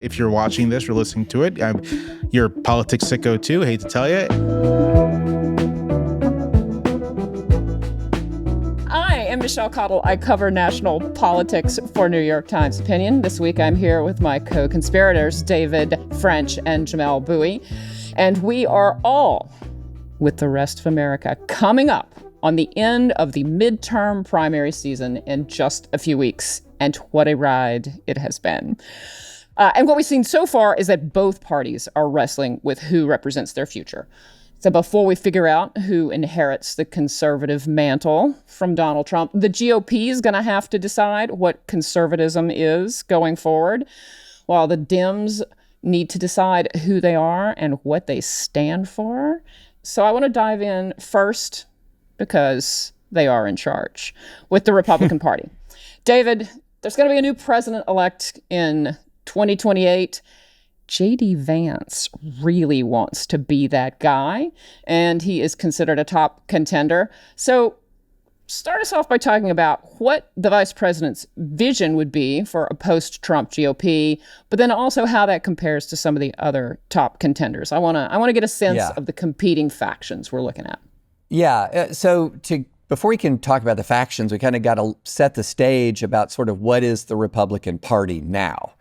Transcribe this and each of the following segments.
If you're watching this or listening to it, you're a politics sicko too, hate to tell you. I am Michelle Cottle. I cover national politics for New York Times Opinion. This week I'm here with my co-conspirators, David French and Jamelle Bouie. And we are all, with the rest of America, coming up on the end of the midterm primary season in just a few weeks. And what a ride it has been. And what we've seen so far is that both parties are wrestling with who represents their future. So before we figure out who inherits the conservative mantle from Donald Trump, the GOP is going to have to decide what conservatism is going forward, while the Dems need to decide who they are and what they stand for. So I want to dive in first, because they are in charge, with the Republican Party. David, there's going to be a new president-elect in 2028. J.D. Vance really wants to be that guy, and he is considered a top contender. So start us off by talking about what the vice president's vision would be for a post-Trump GOP, but then also how that compares to some of the other top contenders. I want to get a sense of the competing factions we're looking at. Before we can talk about the factions, we kind of got to set the stage about sort of what is the Republican Party now.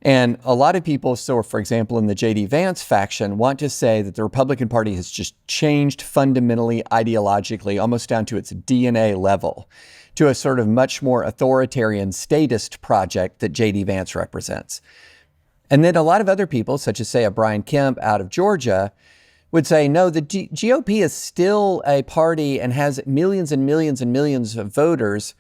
And a lot of people, so for example, in the J.D. Vance faction, want to say that the Republican Party has just changed fundamentally ideologically, almost down to its DNA level, to a sort of much more authoritarian statist project that J.D. Vance represents. And then a lot of other people, such as, say, a Brian Kemp out of Georgia, would say, no, the GOP is still a party and has millions and millions and millions of voters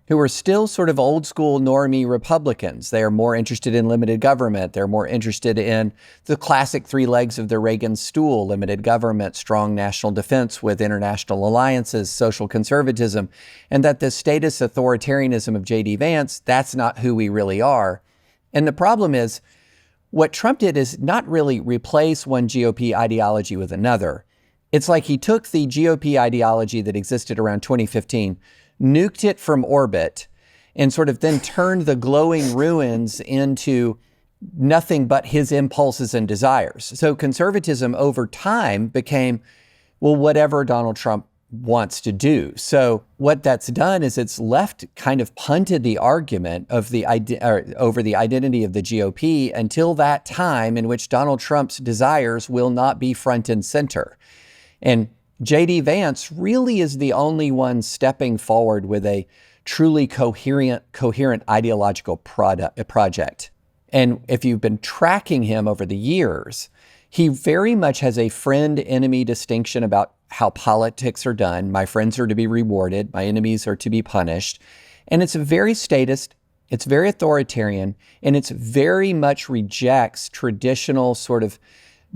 who are still sort of old school normie Republicans. They are more interested in limited government. They're more interested in the classic three legs of the Reagan stool: limited government, strong national defense with international alliances, social conservatism, and that the statist authoritarianism of J.D. Vance, that's not who we really are. And the problem is, what Trump did is not really replace one GOP ideology with another. It's like he took the GOP ideology that existed around 2015, nuked it from orbit, and sort of then turned the glowing ruins into nothing but his impulses and desires. So conservatism over time became, well, whatever Donald Trump wants to do. So what that's done is it's left kind of punted the argument of over the identity of the GOP until that time in which Donald Trump's desires will not be front and center. And J.D. Vance really is the only one stepping forward with a truly coherent ideological project. And if you've been tracking him over the years, he very much has a friend-enemy distinction about how politics are done. My friends are to be rewarded. My enemies are to be punished. And it's very statist. It's very authoritarian. And it's very much rejects traditional sort of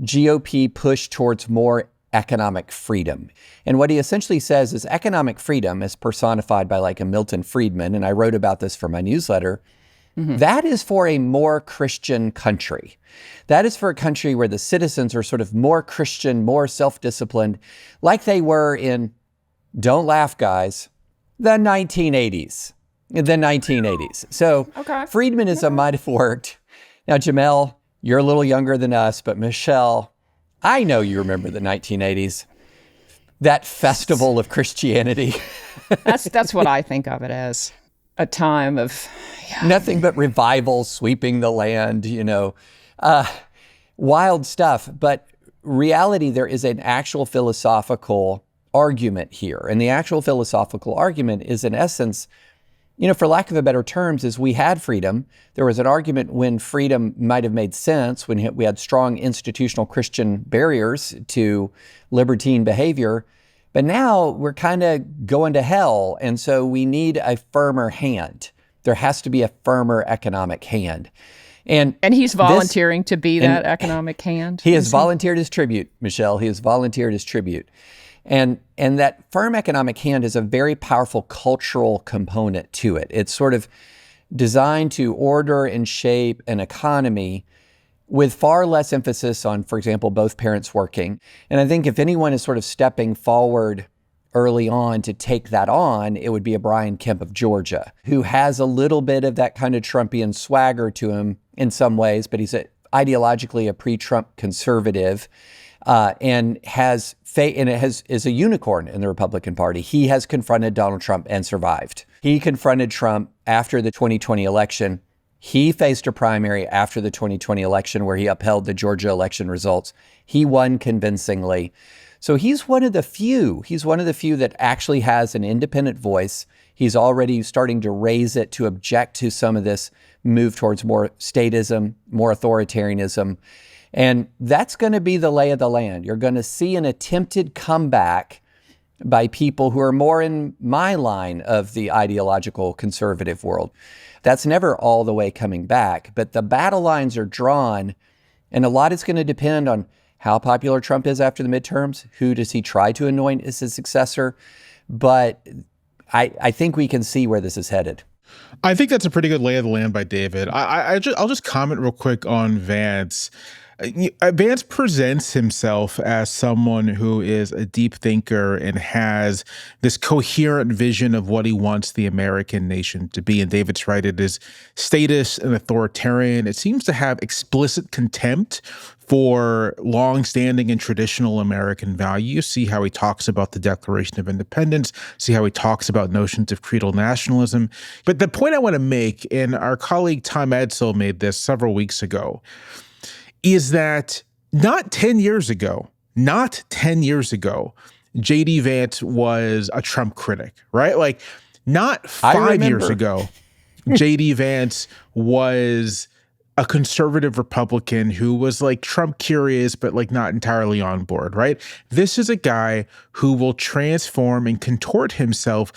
GOP push towards more economic freedom. And what he essentially says is economic freedom, as personified by like a Milton Friedman, and I wrote about this for my newsletter, that is for a more Christian country. That is for a country where the citizens are sort of more Christian, more self-disciplined, like they were in, don't laugh guys, the 1980s. So Friedmanism might have worked. Now, Jamelle, you're a little younger than us, but Michelle, I know you remember the 1980s, that festival of Christianity. That's what I think of it as, a time of nothing but revival sweeping the land, wild stuff. But reality, there is an actual philosophical argument here. And the actual philosophical argument is, in essence, for lack of a better terms, is we had freedom. There was an argument when freedom might have made sense, when we had strong institutional Christian barriers to libertine behavior. But now we're kind of going to hell. And so we need a firmer hand. There has to be a firmer economic hand. And he's volunteering to be that economic hand? He has volunteered his tribute, Michelle. He has volunteered his tribute. And that firm economic hand is a very powerful cultural component to it. It's sort of designed to order and shape an economy with far less emphasis on, for example, both parents working. And I think if anyone is sort of stepping forward early on to take that on, it would be a Brian Kemp of Georgia, who has a little bit of that kind of Trumpian swagger to him in some ways, but he's ideologically a pre-Trump conservative, and is a unicorn in the Republican Party. He has confronted Donald Trump and survived. He confronted Trump after the 2020 election. He faced a primary after the 2020 election where he upheld the Georgia election results. He won convincingly. So he's one of the few that actually has an independent voice. He's already starting to raise it to object to some of this move towards more statism, more authoritarianism. And that's going to be the lay of the land. You're going to see an attempted comeback by people who are more in my line of the ideological conservative world. That's never all the way coming back, but the battle lines are drawn, and a lot is going to depend on how popular Trump is after the midterms. Who does he try to anoint as his successor? But I think we can see where this is headed. I think that's a pretty good lay of the land by David. I'll just comment real quick on Vance. Vance presents himself as someone who is a deep thinker and has this coherent vision of what he wants the American nation to be. And David's right, it is statist and authoritarian. It seems to have explicit contempt for longstanding and traditional American values. See how he talks about the Declaration of Independence, see how he talks about notions of creedal nationalism. But the point I want to make, and our colleague Tom Edsall made this several weeks ago, is that not 10 years ago, J.D. Vance was a Trump critic, right? Like, not 5 years ago, J.D. Vance was a conservative Republican who was like Trump curious, but like not entirely on board, right? This is a guy who will transform and contort himself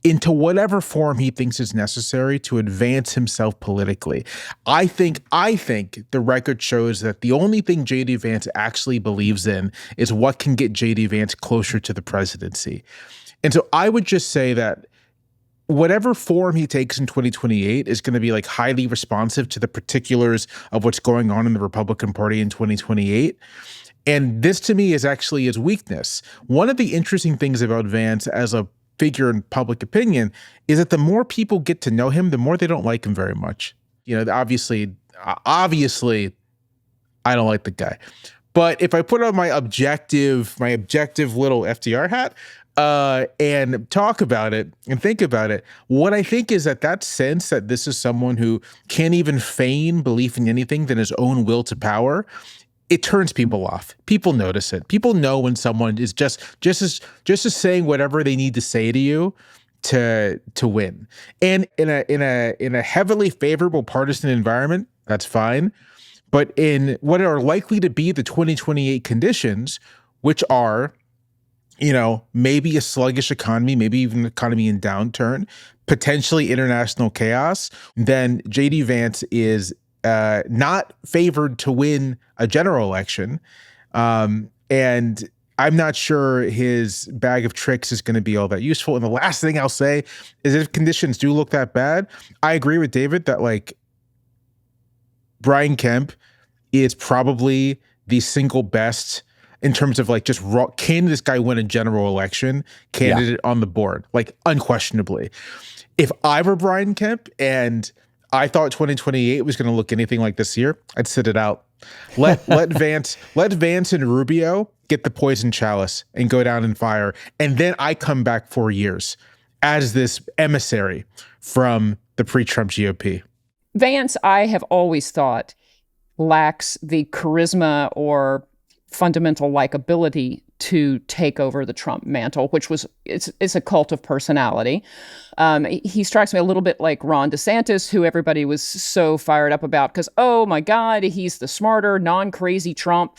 into whatever form he thinks is necessary to advance himself politically. I think the record shows that the only thing J.D. Vance actually believes in is what can get J.D. Vance closer to the presidency. And so I would just say that whatever form he takes in 2028 is going to be like highly responsive to the particulars of what's going on in the Republican Party in 2028. And this to me is actually his weakness. One of the interesting things about Vance as a figure in public opinion is that the more people get to know him, the more they don't like him very much. You know, obviously, I don't like the guy. But if I put on my objective little FDR hat, and talk about it and think about it, what I think is that sense that this is someone who can't even feign belief in anything than his own will to power, it turns people off. People notice it. People know when someone is just saying whatever they need to say to you to win. And in a heavily favorable partisan environment, that's fine. But in what are likely to be the 2028 conditions, which are, you know, maybe a sluggish economy, maybe even an economy in downturn, potentially international chaos, then J.D. Vance is not favored to win a general election. And I'm not sure his bag of tricks is going to be all that useful. And the last thing I'll say is if conditions do look that bad, I agree with David that like Brian Kemp is probably the single best in terms of like just raw, can this guy win a general election candidate on the board? Like unquestionably. If I were Brian Kemp and I thought 2028 was going to look anything like this year, I'd sit it out. Let Vance and Rubio get the poison chalice and go down in fire. And then I come back 4 years as this emissary from the pre-Trump GOP. Vance, I have always thought, lacks the charisma or fundamental likability to take over the Trump mantle, which was it's a cult of personality. He strikes me a little bit like Ron DeSantis, who everybody was so fired up about because, oh my God, he's the smarter, non-crazy Trump.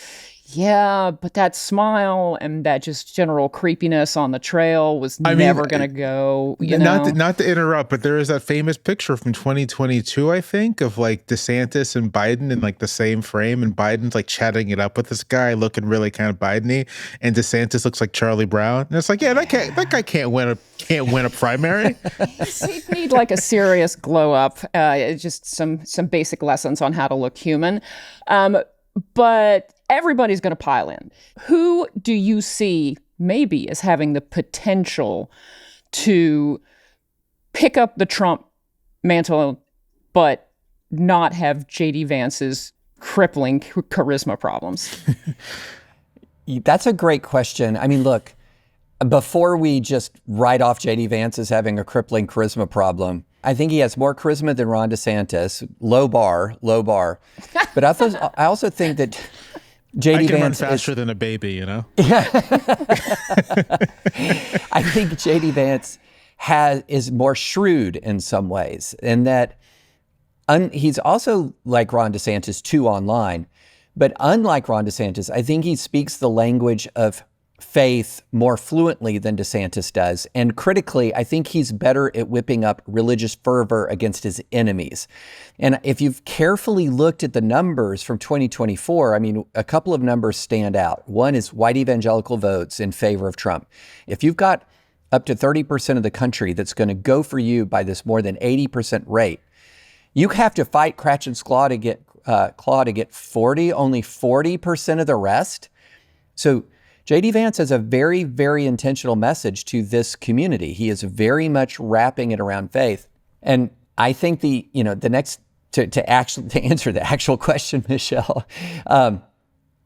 Yeah, but that smile and that just general creepiness on the trail was never going to go, you know? Not to interrupt, but there is that famous picture from 2022, I think, of like DeSantis and Biden in like the same frame, and Biden's like chatting it up with this guy looking really kind of Biden-y, and DeSantis looks like Charlie Brown. And it's like, yeah, that guy can't win a primary. He'd need like a serious glow up, just some basic lessons on how to look human. But everybody's going to pile in. Who do you see maybe as having the potential to pick up the Trump mantle, but not have J.D. Vance's crippling charisma problems? That's a great question. I mean, look, before we just write off J.D. Vance as having a crippling charisma problem, I think he has more charisma than Ron DeSantis. Low bar. But I also think that J.D. Vance run faster than a baby, you know? I think J.D. Vance is more shrewd in some ways, and that he's also like Ron DeSantis too online. But unlike Ron DeSantis, I think he speaks the language of faith more fluently than DeSantis does. And critically, I think he's better at whipping up religious fervor against his enemies. And if you've carefully looked at the numbers from 2024, I mean, a couple of numbers stand out. One is white evangelical votes in favor of Trump. If you've got up to 30% of the country that's going to go for you by this more than 80% rate, you have to fight Cratch and Claw to get 40, only 40% of the rest. So J.D. Vance has a very, very intentional message to this community. He is very much wrapping it around faith. And I think the next to answer the actual question, Michelle,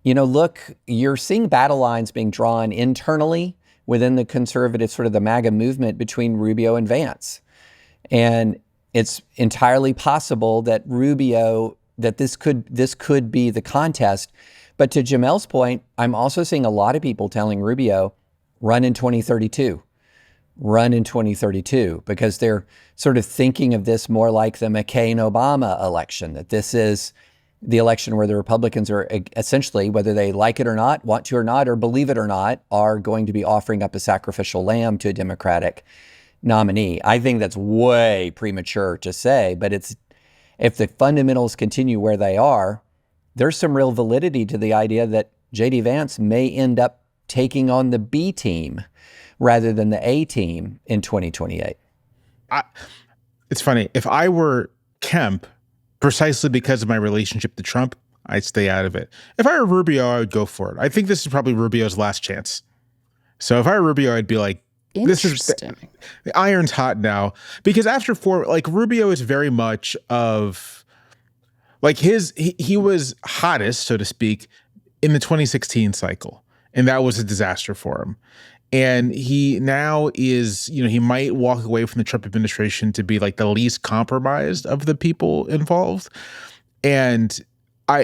look, you're seeing battle lines being drawn internally within the conservative, sort of the MAGA movement between Rubio and Vance. And it's entirely possible that this could be the contest. But to Jamelle's point, I'm also seeing a lot of people telling Rubio, run in 2032, because they're sort of thinking of this more like the McCain-Obama election, that this is the election where the Republicans are essentially, whether they like it or not, want to or not, or believe it or not, are going to be offering up a sacrificial lamb to a Democratic nominee. I think that's way premature to say, but if the fundamentals continue where they are, there's some real validity to the idea that J.D. Vance may end up taking on the B team rather than the A team in 2028. It's funny. If I were Kemp, precisely because of my relationship to Trump, I'd stay out of it. If I were Rubio, I would go for it. I think this is probably Rubio's last chance. So if I were Rubio, I'd be like, this is the iron's hot now. Because after Rubio is very much of like he was hottest, so to speak, in the 2016 cycle. And that was a disaster for him. And he now is, he might walk away from the Trump administration to be like the least compromised of the people involved. And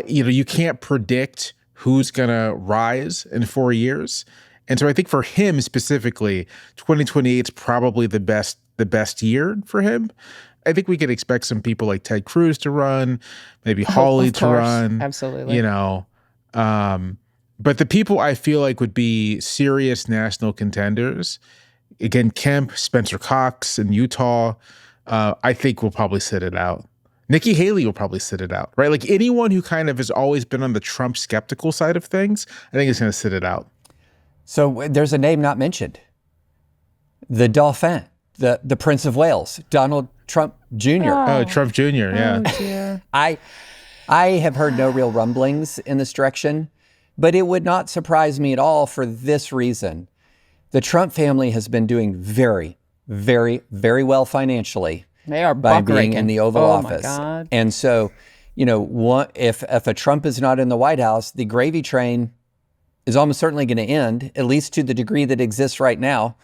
you can't predict who's going to rise in 4 years. And so I think for him specifically, 2028 is probably the best year for him. I think we could expect some people like Ted Cruz to run, maybe Hawley to run. Absolutely. But the people I feel like would be serious national contenders, again, Kemp, Spencer Cox in Utah, I think will probably sit it out. Nikki Haley will probably sit it out, right? Like anyone who kind of has always been on the Trump skeptical side of things, I think is going to sit it out. So there's a name not mentioned. The Dauphin, the Prince of Wales, Donald Trump Jr. Oh, Trump Jr., yeah. Oh, dear. I have heard no real rumblings in this direction, but it would not surprise me at all for this reason. The Trump family has been doing very, very, very well financially. They are by being in the Oval Office. My God. And so, if a Trump is not in the White House, the gravy train is almost certainly going to end, at least to the degree that exists right now.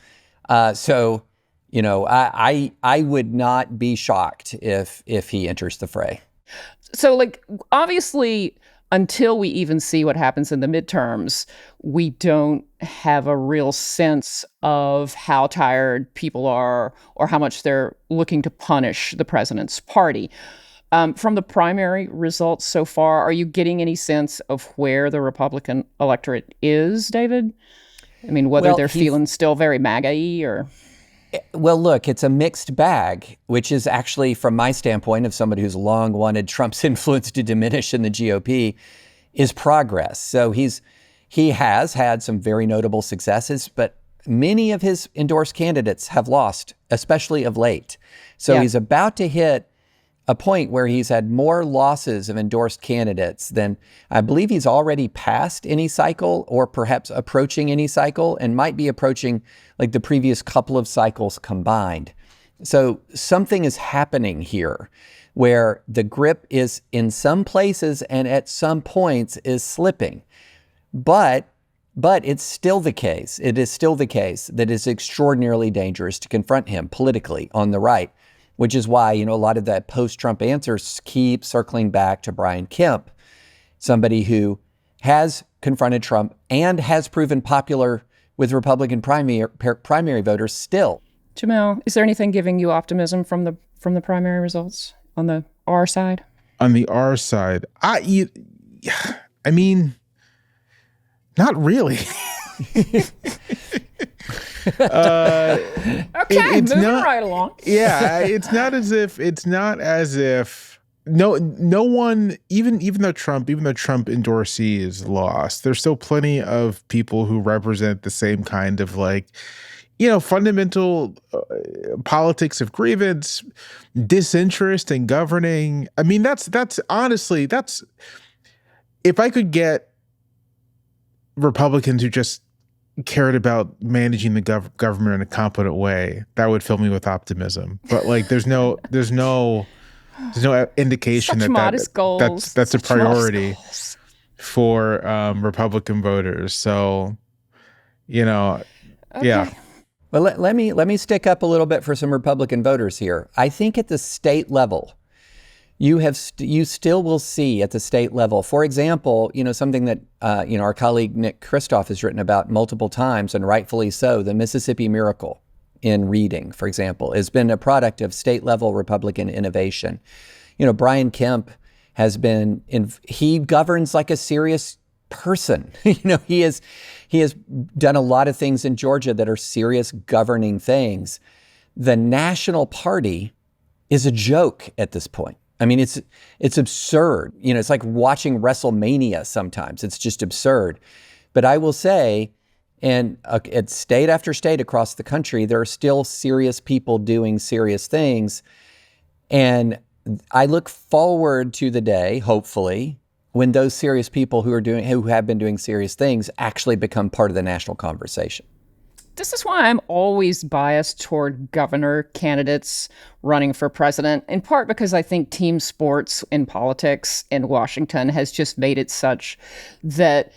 I would not be shocked if he enters the fray. So, obviously, until we even see what happens in the midterms, we don't have a real sense of how tired people are or how much they're looking to punish the president's party. From the primary results so far, are you getting any sense of where the Republican electorate is, David? I mean, whether they're feeling still very MAGA-y or... Well, look, it's a mixed bag, which is actually, from my standpoint of somebody who's long wanted Trump's influence to diminish in the GOP, is progress. So he has had some very notable successes, but many of his endorsed candidates have lost, especially of late. So he's about to hit a point where he's had more losses of endorsed candidates than I believe he's already passed any cycle or perhaps approaching any cycle and might be approaching like the previous couple of cycles combined. So something is happening here where the grip is in some places and at some points is slipping. But it's still the case. It is still the case that it's extraordinarily dangerous to confront him politically on the right, which is why, a lot of that post-Trump answers keep circling back to Brian Kemp, somebody who has confronted Trump and has proven popular with Republican primary voters still. Jamelle, is there anything giving you optimism from the primary results on the R side? On the R side, I mean, not really. Okay, it's moving not, right along. Yeah, it's not as if no one, even though Trump endorsees lost, there's still plenty of people who represent the same kind of fundamental politics of grievance, disinterest in governing. I mean, that's honestly, if I could get Republicans who just cared about managing the government in a competent way, that would fill me with optimism. But there's no indication that's a priority for Republican voters. So, yeah. Well, let me stick up a little bit for some Republican voters here. I think at the state level, you still will see at the state level, for example, something that our colleague Nick Kristof has written about multiple times, and rightfully so, the Mississippi Miracle in reading, for example, has been a product of state level Republican innovation. Brian Kemp he governs like a serious person. He has done a lot of things in Georgia that are serious governing things. The national party is a joke at this point. I mean, it's absurd. It's like watching WrestleMania sometimes. It's just absurd. But I will say, and at state after state across the country, there are still serious people doing serious things. And I look forward to the day, hopefully, when those serious people who have been doing serious things actually become part of the national conversation. This is why I'm always biased toward governor candidates running for president, in part because I think team sports in politics in Washington has just made it such that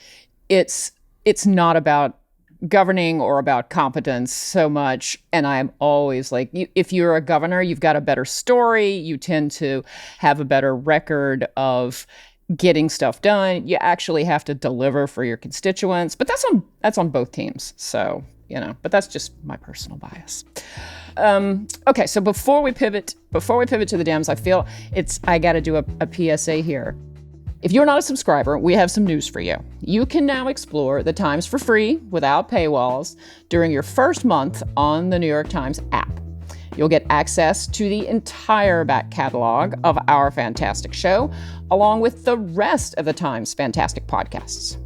it's not about governing or about competence so much. And I'm always like, if you're a governor, you've got a better story. You tend to have a better record of getting stuff done. You actually have to deliver for your constituents. But that's on both teams. So, but that's just my personal bias. Okay, so before we pivot to the Dems, I feel I got to do a PSA here. If you're not a subscriber, we have some news for you. You can now explore the Times for free without paywalls during your first month on the New York Times app. You'll get access to the entire back catalog of our fantastic show, along with the rest of the Times' fantastic podcasts.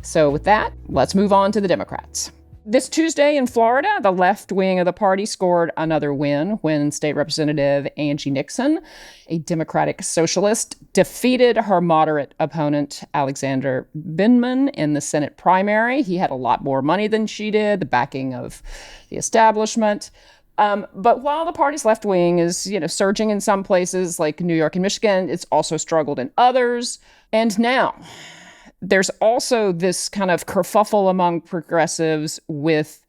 So with that, let's move on to the Democrats. This Tuesday in Florida, the left wing of the party scored another win when State Representative Angie Nixon, a Democratic socialist, defeated her moderate opponent, Alexander Binman, in the Senate primary. He had a lot more money than she did, the backing of the establishment. But while the party's left wing is, surging in some places like New York and Michigan, it's also struggled in others. And now there's also this kind of kerfuffle among progressives with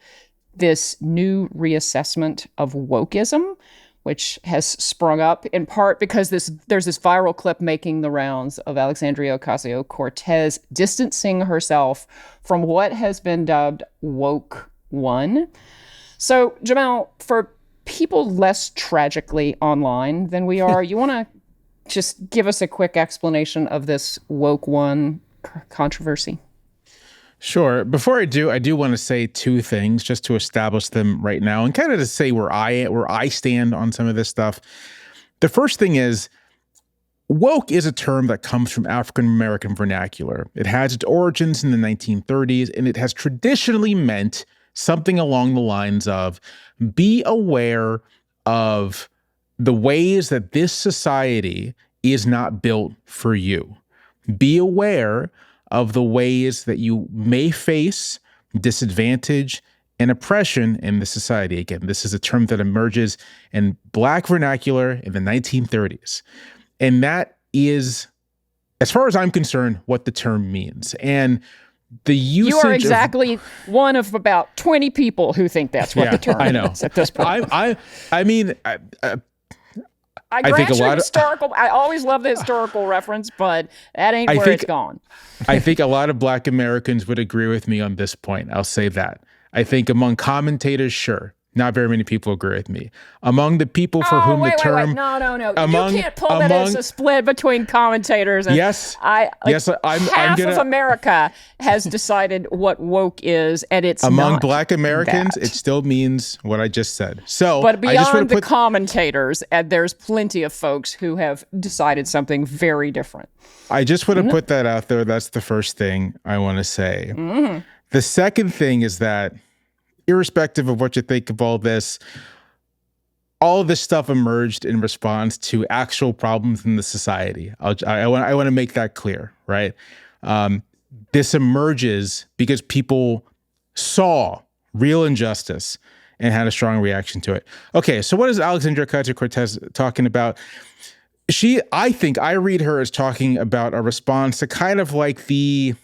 this new reassessment of wokeism, which has sprung up in part because there's this viral clip making the rounds of Alexandria Ocasio-Cortez distancing herself from what has been dubbed woke one. So, Jamelle, for people less tragically online than we are, you want to just give us a quick explanation of this woke one controversy? Sure. Before I do want to say two things just to establish them right now and kind of to say where I stand on some of this stuff. The first thing is, woke is a term that comes from African American vernacular. It has its origins in the 1930s, and it has traditionally meant something along the lines of be aware of the ways that this society is not built for you. Be aware of the ways that you may face disadvantage and oppression in the society. Again, this is a term that emerges in Black vernacular in the 1930s. And that is, as far as I'm concerned, what the term means. And the usage You are exactly one of about 20 people who think that's what the term is at this point. I mean, I grant you historical. I always love the historical reference, but that ain't where it's gone. I think a lot of Black Americans would agree with me on this point. I'll say that. I think among commentators, sure. Not very many people agree with me. Among the people for whom the term... No. You can't pull that as a split between commentators. And yes. Half of America has decided what woke is, and it's among not Black Americans, that. it still means what I just said. So, but beyond the commentators, and there's plenty of folks who have decided something very different. I just want to put that out there. That's the first thing I want to say. The second thing is that, irrespective of what you think of all this stuff emerged in response to actual problems in the society. I want to make that clear, right? This emerges because people saw real injustice and had a strong reaction to it. Okay, so what is Alexandria Ocasio-Cortez talking about? I read her as talking about a response to kind of like the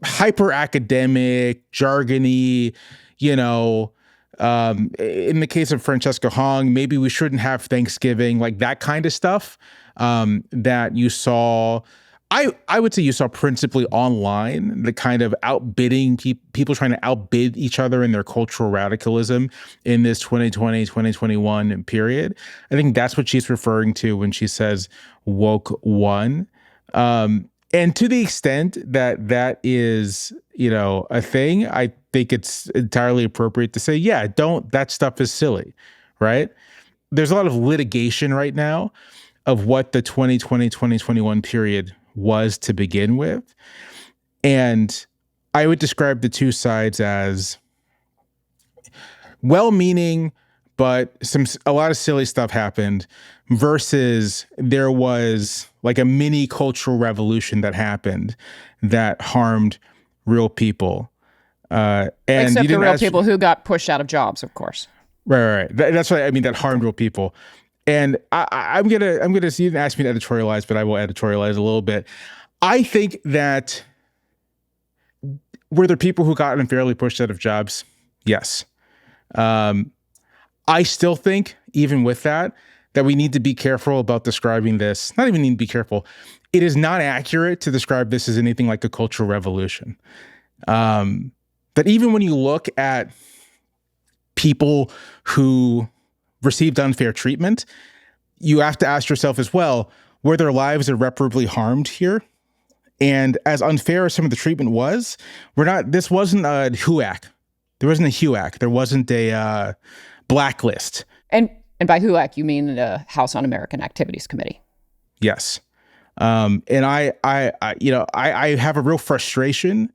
hyper academic, jargony, in the case of Francesca Hong, maybe we shouldn't have Thanksgiving, like that kind of stuff that you saw. I would say you saw principally online, the kind of outbidding people trying to outbid each other in their cultural radicalism in this 2020, 2021 period. I think that's what she's referring to when she says woke one. And to the extent that that is, a thing, I think it's entirely appropriate to say, that stuff is silly, right? There's a lot of litigation right now of what the 2020, 2021 period was to begin with. And I would describe the two sides as well-meaning, but a lot of silly stuff happened, versus there was like a mini cultural revolution that happened that harmed real people. Except the real people who got pushed out of jobs, of course. Right. That's what I mean. That harmed real people. And I'm gonna. You didn't ask me to editorialize, but I will editorialize a little bit. I think that were there people who got unfairly pushed out of jobs? Yes. I still think, even with that we need to be careful about describing this. Not even need to be careful. It is not accurate to describe this as anything like a cultural revolution. That even when you look at people who received unfair treatment, you have to ask yourself as well, were their lives irreparably harmed here? And as unfair as some of the treatment was, this wasn't a HUAC. There wasn't a HUAC. There wasn't a blacklist. And by HUAC, you mean the House Un-American Activities Committee. Yes. And I have a real frustration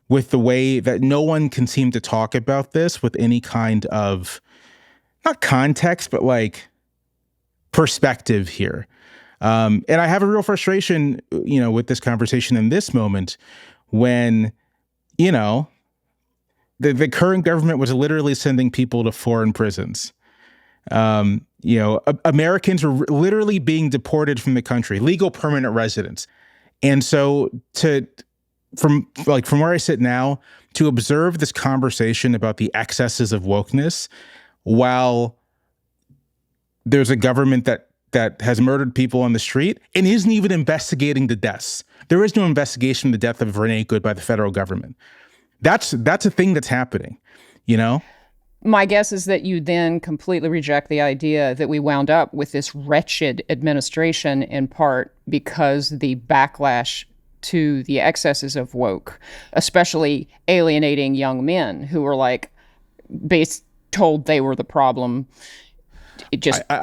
with the way that no one can seem to talk about this with any kind of, not context, but like perspective here. And I have a real frustration, with this conversation in this moment when, the current government was literally sending people to foreign prisons. Americans were literally being deported from the country, legal permanent residents. And so from where I sit now, to observe this conversation about the excesses of wokeness while there's a government that has murdered people on the street and isn't even investigating the deaths. There is no investigation of the death of Renee Good by the federal government. That's a thing that's happening, My guess is that you then completely reject the idea that we wound up with this wretched administration in part because the backlash to the excesses of woke, especially alienating young men who were told they were the problem,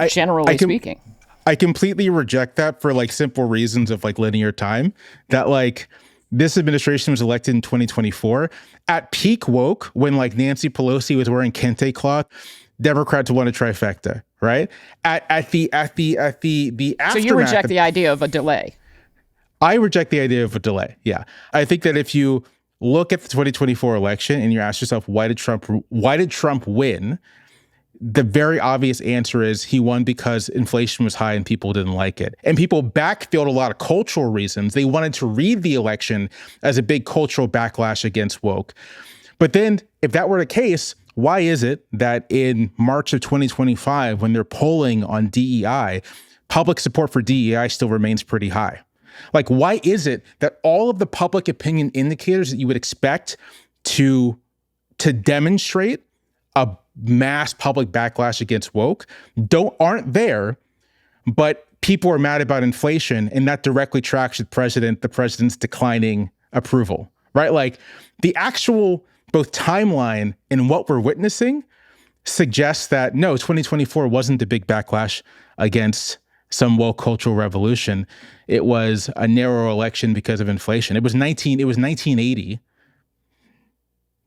generally speaking. I completely reject that for simple reasons of linear time, that this administration was elected in 2024 at peak woke when Nancy Pelosi was wearing kente cloth. Democrats won a trifecta, right? At the aftermath. So you reject the idea of a delay. I reject the idea of a delay. Yeah. I think that if you look at the 2024 election and you ask yourself, why did Trump win? The very obvious answer is he won because inflation was high and people didn't like it. And people backfilled a lot of cultural reasons. They wanted to read the election as a big cultural backlash against woke. But then if that were the case, why is it that in March of 2025, when they're polling on DEI, public support for DEI still remains pretty high? Like, why is it that all of the public opinion indicators that you would expect to demonstrate a mass public backlash against woke aren't there, but people are mad about inflation, and that directly tracks with the president's declining approval, right? Like, the actual both timeline and what we're witnessing suggests that no, 2024 wasn't a big backlash against some woke cultural revolution. It was a narrow election because of inflation. It was 1980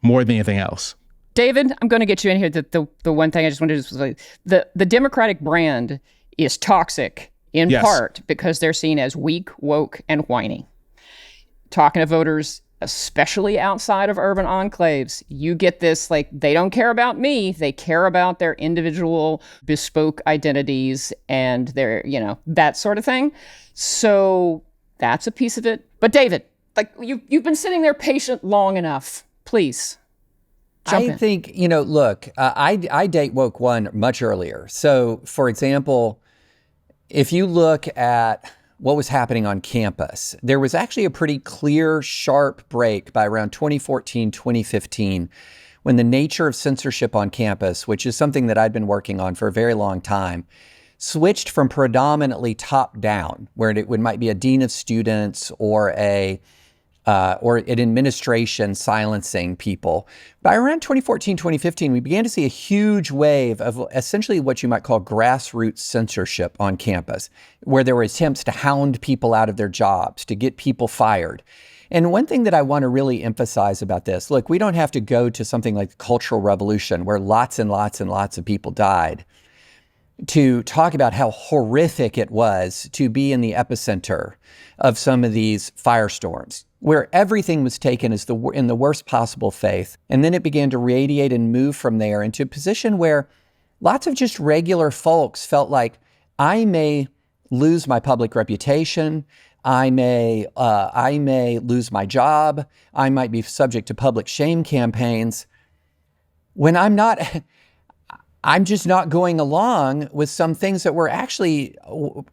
more than anything else. David, I'm going to get you in here. The one thing I just wanted to say, the Democratic brand is toxic in part because they're seen as weak, woke, and whiny. Talking to voters, especially outside of urban enclaves, you get this, like, they don't care about me. They care about their individual bespoke identities and their, that sort of thing. So that's a piece of it. But David, like, you've been sitting there patient long enough. Please. I think, look, I date woke one much earlier. So, for example, if you look at what was happening on campus, there was actually a pretty clear, sharp break by around 2014, 2015, when the nature of censorship on campus, which is something that I'd been working on for a very long time, switched from predominantly top down, where it might be a dean of students or an administration silencing people. By around 2014, 2015, we began to see a huge wave of essentially what you might call grassroots censorship on campus, where there were attempts to hound people out of their jobs, to get people fired. And one thing that I want to really emphasize about this, look, we don't have to go to something like the Cultural Revolution, where lots and lots and lots of people died, to talk about how horrific it was to be in the epicenter of some of these firestorms, where everything was taken as in the worst possible faith. And then it began to radiate and move from there into a position where lots of just regular folks felt like, I may lose my public reputation, I may lose my job, I might be subject to public shame campaigns, when I'm just not going along with some things that were actually,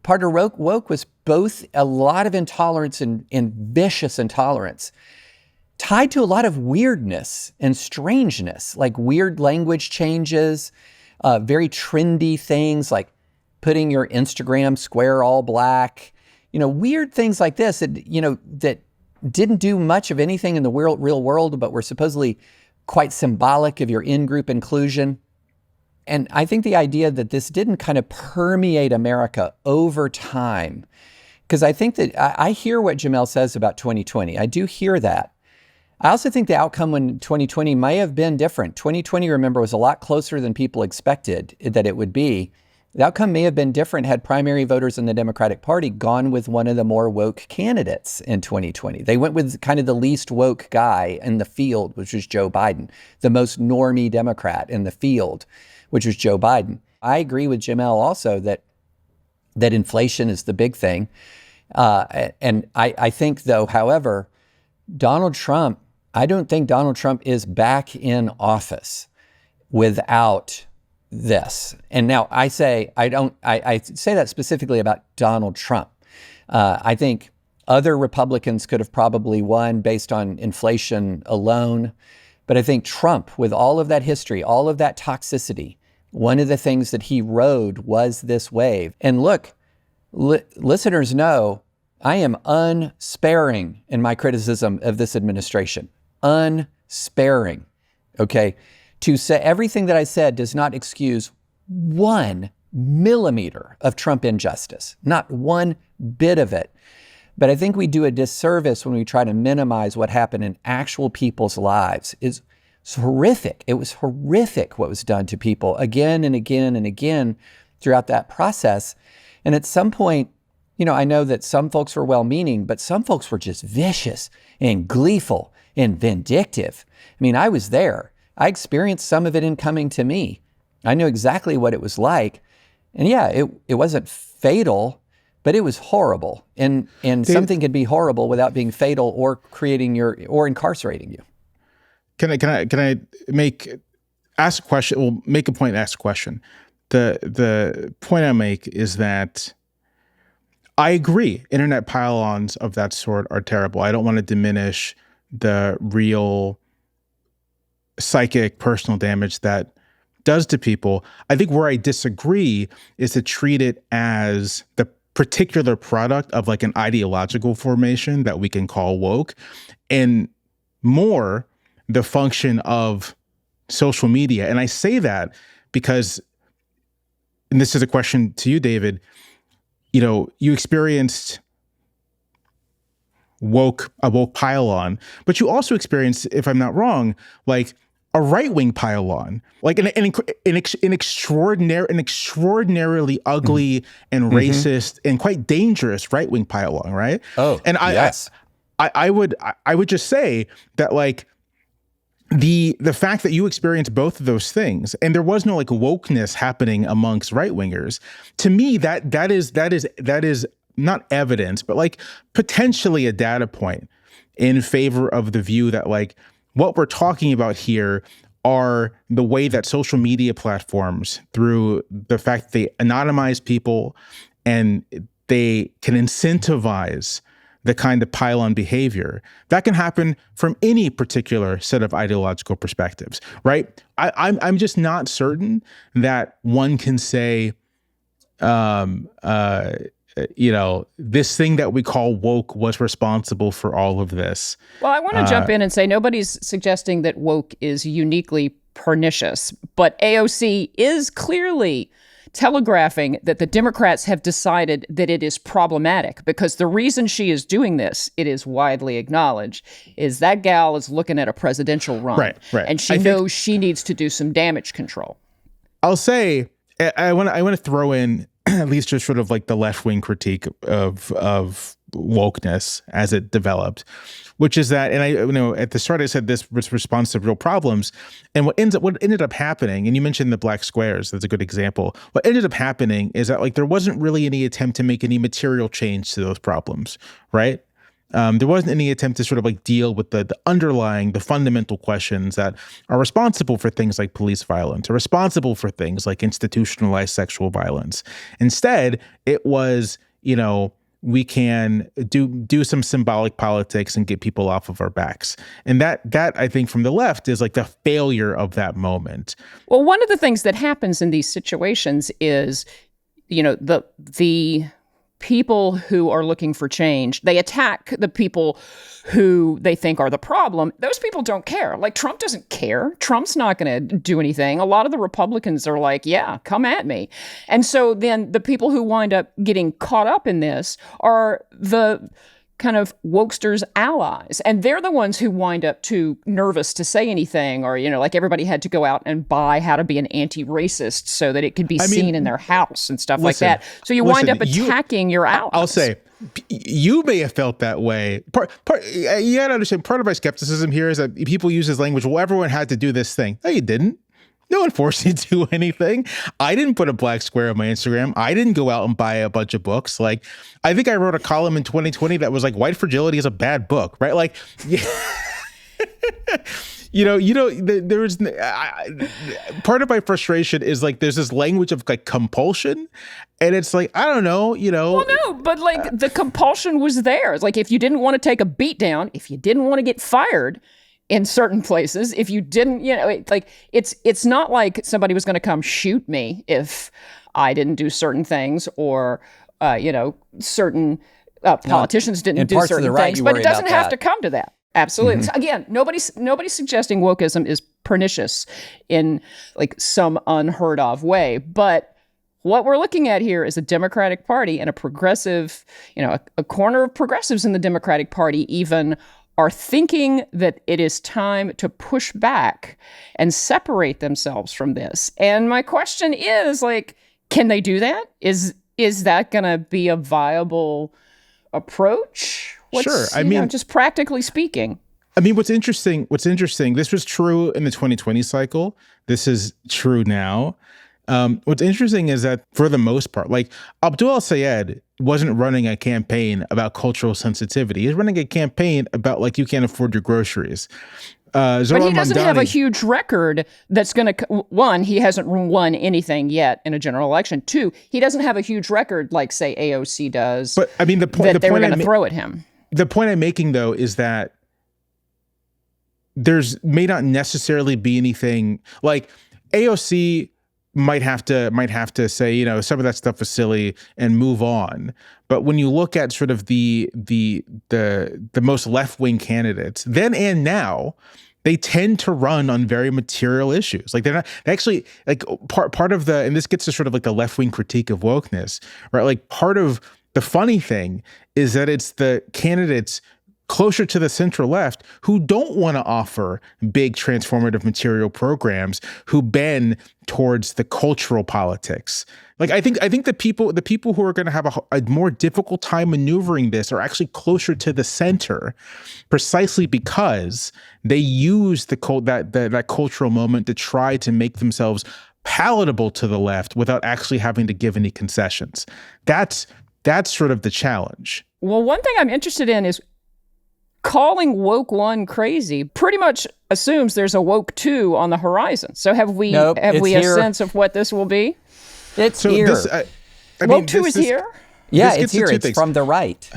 part of woke was both a lot of intolerance and vicious intolerance, tied to a lot of weirdness and strangeness, like weird language changes, very trendy things like putting your Instagram square all black, weird things like this that, that didn't do much of anything in the real world, but were supposedly quite symbolic of your in-group inclusion. And I think the idea that this didn't kind of permeate America over time, because I think that I hear what Jamelle says about 2020. I do hear that. I also think the outcome in 2020 may have been different. 2020, remember, was a lot closer than people expected that it would be. The outcome may have been different had primary voters in the Democratic Party gone with one of the more woke candidates in 2020. They went with kind of the least woke guy in the field, which was Joe Biden, the most normie Democrat in the field, which was Joe Biden. I agree with Jamelle also that inflation is the big thing. And I think, though, however, I don't think Donald Trump is back in office without this. And now I say that specifically about Donald Trump. I think other Republicans could have probably won based on inflation alone. But I think Trump, with all of that history, all of that toxicity, one of the things that he rode was this wave. And look, listeners know I am unsparing in my criticism of this administration. Unsparing, okay? To say everything that I said does not excuse 1 millimeter of Trump injustice, not one bit of it. But I think we do a disservice when we try to minimize what happened in actual people's lives. It's horrific. It was horrific what was done to people again and again and again throughout that process. And at some point, I know that some folks were well-meaning, but some folks were just vicious and gleeful and vindictive. I mean, I was there. I experienced some of it in coming to me. I knew exactly what it was like. And yeah, it wasn't fatal, but it was horrible. And something can be horrible without being fatal or or incarcerating you. Can I ask a question? Well, make a point and ask a question. The point I make is that I agree. Internet pile-ons of that sort are terrible. I don't want to diminish the real psychic, personal damage that does to people. I think where I disagree is to treat it as the particular product of like an ideological formation that we can call woke, and more the function of social media. And I say that because, and this is a question to you, David, you experienced a woke pile-on, but you also experienced, if I'm not wrong, like a right-wing pile-on, like an extraordinarily ugly and racist and quite dangerous right-wing pile-on, right? Oh, and yes. I would just say that like the fact that you experienced both of those things and there was no like wokeness happening amongst right-wingers, to me that is not evidence, but like potentially a data point in favor of the view that like what we're talking about here are the way that social media platforms, through the fact that they anonymize people and they can incentivize the kind of pile-on behavior that can happen from any particular set of ideological perspectives, right? I'm just not certain that one can say, this thing that we call woke was responsible for all of this. Well, I want to jump in and say nobody's suggesting that woke is uniquely pernicious, but AOC is clearly telegraphing that the Democrats have decided that it is problematic, because the reason she is doing this, it is widely acknowledged, is that gal is looking at a presidential run. Right. And she knows she needs to do some damage control. I'll say, I want to throw in at least just sort of like the left-wing critique of wokeness as it developed, which is that, and I at the start I said this was response to real problems, and what ended up happening, and you mentioned the black squares, that's a good example. What ended up happening is that like there wasn't really any attempt to make any material change to those problems, right? There wasn't any attempt to sort of like deal with the underlying, the fundamental questions that are responsible for things like police violence, or responsible for things like institutionalized sexual violence. Instead, it was, we can do some symbolic politics and get people off of our backs. And that I think from the left is like the failure of that moment. Well, one of the things that happens in these situations is, the people who are looking for change, they attack the people who they think are the problem. Those people don't care. Like, Trump doesn't care. Trump's not going to do anything. A lot of the Republicans are like, yeah, come at me. And so then the people who wind up getting caught up in this are the kind of wokesters' allies. And they're the ones who wind up too nervous to say anything, or, like everybody had to go out and buy How to Be an Anti-Racist so that it could be seen in their house and stuff like that. So you wind up attacking your allies. I'll say, you may have felt that way. You gotta understand, part of my skepticism here is that people use this language, well, everyone had to do this thing. No, you didn't. No one forced you to do anything. I didn't put a black square on my Instagram. I didn't go out and buy a bunch of books. Like, I think I wrote a column in 2020 that was like, White Fragility is a bad book, right? Like, yeah. There's part of my frustration is like, there's this language of like compulsion, and it's like, I don't know, Well, no, but like the compulsion was there. It's like, if you didn't want to take a beat down, if you didn't want to get fired in certain places, if you didn't, it's not like somebody was going to come shoot me if I didn't do certain things, or, certain politicians didn't do certain things, but it doesn't have to come to that. Absolutely. So again, nobody's suggesting wokeism is pernicious in like some unheard of way, but what we're looking at here is a Democratic Party and a progressive, a corner of progressives in the Democratic Party even are thinking that it is time to push back and separate themselves from this. And my question is, like, can they do that? Is is that going to be a viable approach? Sure. I mean, just practically speaking. I mean, what's interesting, this was true in the 2020 cycle. This is true now. What's interesting is that for the most part, like Abdul al-Sayed wasn't running a campaign about cultural sensitivity. He's running a campaign about like, you can't afford your groceries. But he doesn't have a huge record that's going to, one, he hasn't won anything yet in a general election. Two, he doesn't have a huge record like, say, AOC does. But I mean, the point that they were going to throw at him. The point I'm making, though, is that may not necessarily be anything like AOC might have to say, you know, some of that stuff was silly and move on. But when you look at sort of the most left-wing candidates then and now, they tend to run on very material issues. Like they actually like part of and this gets to sort of like the left-wing critique of wokeness, right? Like part of the funny thing is that it's the candidates closer to the center left who don't want to offer big transformative material programs, who bend towards the cultural politics. Like I think the people who are going to have a more difficult time maneuvering this are actually closer to the center, precisely because they use that cultural moment to try to make themselves palatable to the left without actually having to give any concessions. That's sort of the challenge. Well, one thing I'm interested in is calling woke 1 crazy pretty much assumes there's a woke 2 on the horizon. So have we a sense of what this will be? It's here. Woke 2 is here? Yeah, it's here. It's from the right.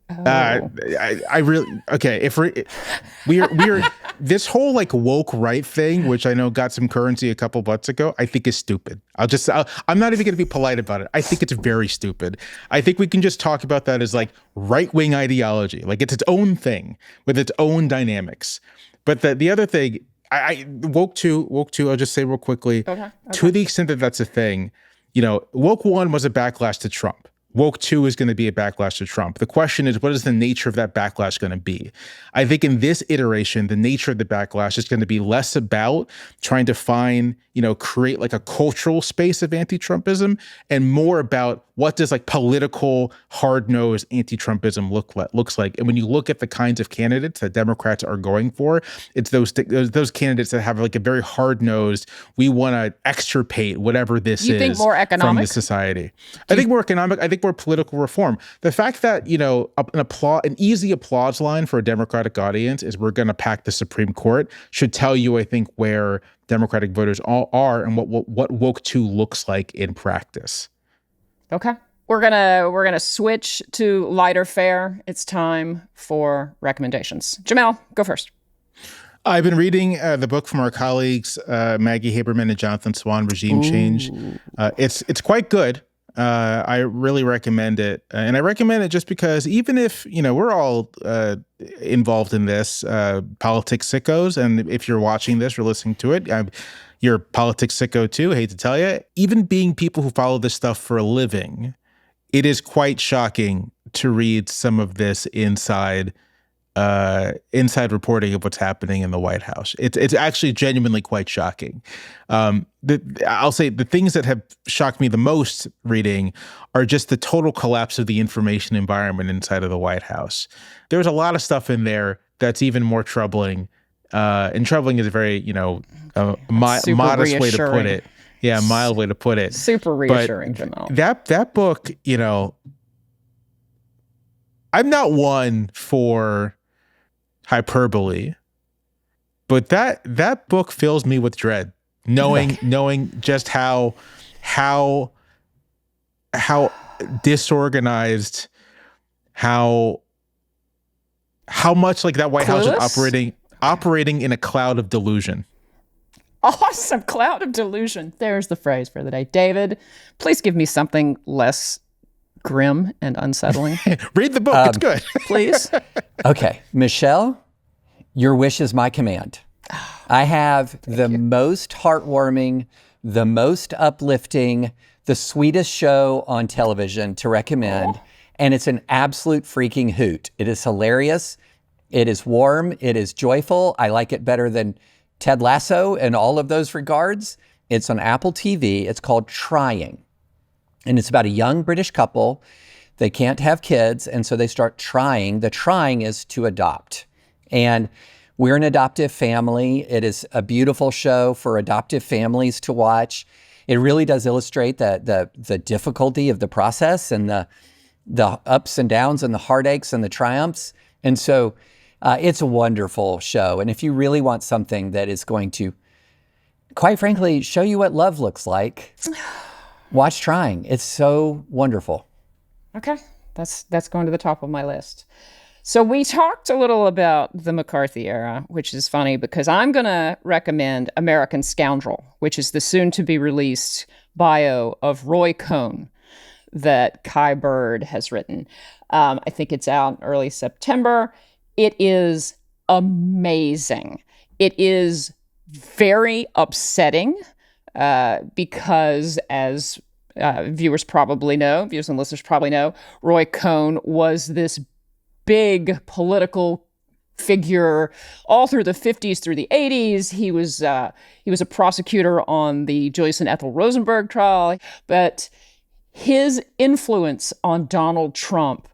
I really okay. If we're this whole like woke right thing, which I know got some currency a couple months ago, I think is stupid. I'm not even going to be polite about it. I think it's very stupid. I think we can just talk about that as like right wing ideology, like it's its own thing with its own dynamics. But the other thing, woke two. I'll just say real quickly. Okay. To the extent that that's a thing, you know, woke 1 was a backlash to Trump. Woke 2 is going to be a backlash to Trump. The question is, what is the nature of that backlash going to be? I think in this iteration, the nature of the backlash is going to be less about trying to find, you know, create like a cultural space of anti-Trumpism and more about what does like political hard-nosed anti-Trumpism looks like. And when you look at the kinds of candidates that Democrats are going for, it's those candidates that have like a very hard-nosed, we want to extirpate whatever this is think more economic? From the society. I think more economic. I think more political reform. The fact that, you know, an easy applause line for a Democratic audience is we're going to pack the Supreme Court should tell you, I think, where Democratic voters all are and what woke 2 looks like in practice. Okay. We're gonna switch to lighter fare. It's time for recommendations. Jamelle, go first. I've been reading the book from our colleagues Maggie Haberman and Jonathan Swan, Regime Change. It's quite good. I really recommend it. And I recommend it just because even if, you know, we're all involved in this, politics sickos, and if you're watching this or listening to it, you're a politics sicko too, I hate to tell you. Even being people who follow this stuff for a living, it is quite shocking to read some of this inside reporting of what's happening in the White House. It's actually genuinely quite shocking. I'll say the things that have shocked me the most reading are just the total collapse of the information environment inside of the White House. There's a lot of stuff in there that's even more troubling. And troubling is a very, you know, modest way to put it. Yeah, mild way to put it. Super reassuring, Jamelle. That book, you know, I'm not one for hyperbole, but that book fills me with dread, knowing just how disorganized, how much like that White House is operating in a cloud of delusion. Awesome. Cloud of delusion. There's the phrase for the day. David, please give me something less grim and unsettling. Read the book. It's good. Please. Okay. Michelle, your wish is my command. I have the most heartwarming, the most uplifting, the sweetest show on television to recommend. And it's an absolute freaking hoot. It is hilarious. It is warm. It is joyful. I like it better than Ted Lasso in all of those regards. It's on Apple TV. It's called Trying. And it's about a young British couple. They can't have kids, and so they start trying. The trying is to adopt. And we're an adoptive family. It is a beautiful show for adoptive families to watch. It really does illustrate the difficulty of the process and the ups and downs and the heartaches and the triumphs. And so it's a wonderful show. And if you really want something that is going to, quite frankly, show you what love looks like, watch Trying. It's so wonderful. Okay, that's going to the top of my list. So we talked a little about the McCarthy era, which is funny because I'm going to recommend American Scoundrel, which is the soon-to-be-released bio of Roy Cohn that Kai Bird has written. I think it's out early September. It is amazing. It is very upsetting because, as viewers and listeners probably know, Roy Cohn was this big political figure all through the 50s, through the 80s. He was a prosecutor on the Joyce and Ethel Rosenberg trial, but his influence on Donald Trump,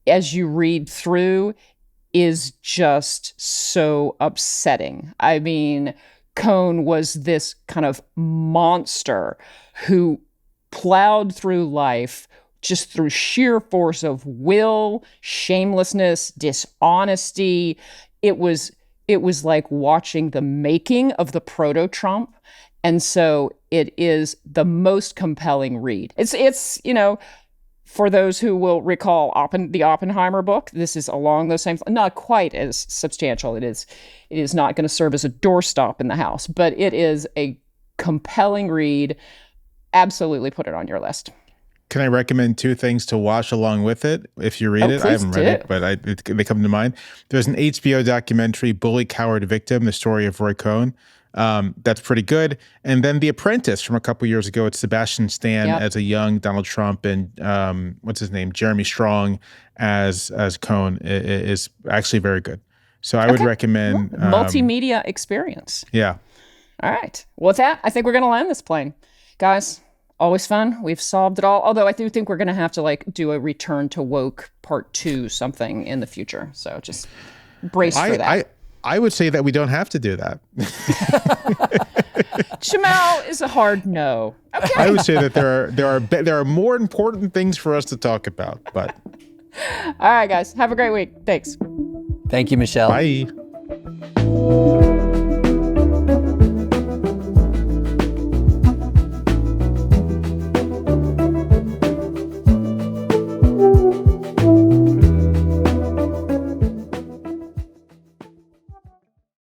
as you read through, is just so upsetting. I mean, Cohn was this kind of monster who plowed through life just through sheer force of will, shamelessness, dishonesty. It was like watching the making of the proto-Trump. And so it is the most compelling read. It's for those who will recall the Oppenheimer book, this is along those same, not quite as substantial. It is not going to serve as a doorstop in the house, but it is a compelling read. Absolutely put it on your list. Can I recommend two things to watch along with it if you read it? I haven't read it, but they come to mind. There's an HBO documentary, Bully, Coward, Victim, the story of Roy Cohn. That's pretty good. And then The Apprentice from a couple years ago, it's Sebastian Stan as a young Donald Trump and what's his name? Jeremy Strong as Cohn is actually very good. So I would recommend multimedia experience. Yeah. All right. Well, with that, I think we're going to land this plane. Guys, always fun. We've solved it all. Although I do think we're going to have to do a Return to Woke Part 2 something in the future. So just brace for that. I would say that we don't have to do that. Jamelle is a hard no. Okay. I would say that there are more important things for us to talk about. But all right, guys, have a great week. Thanks. Thank you, Michelle. Bye.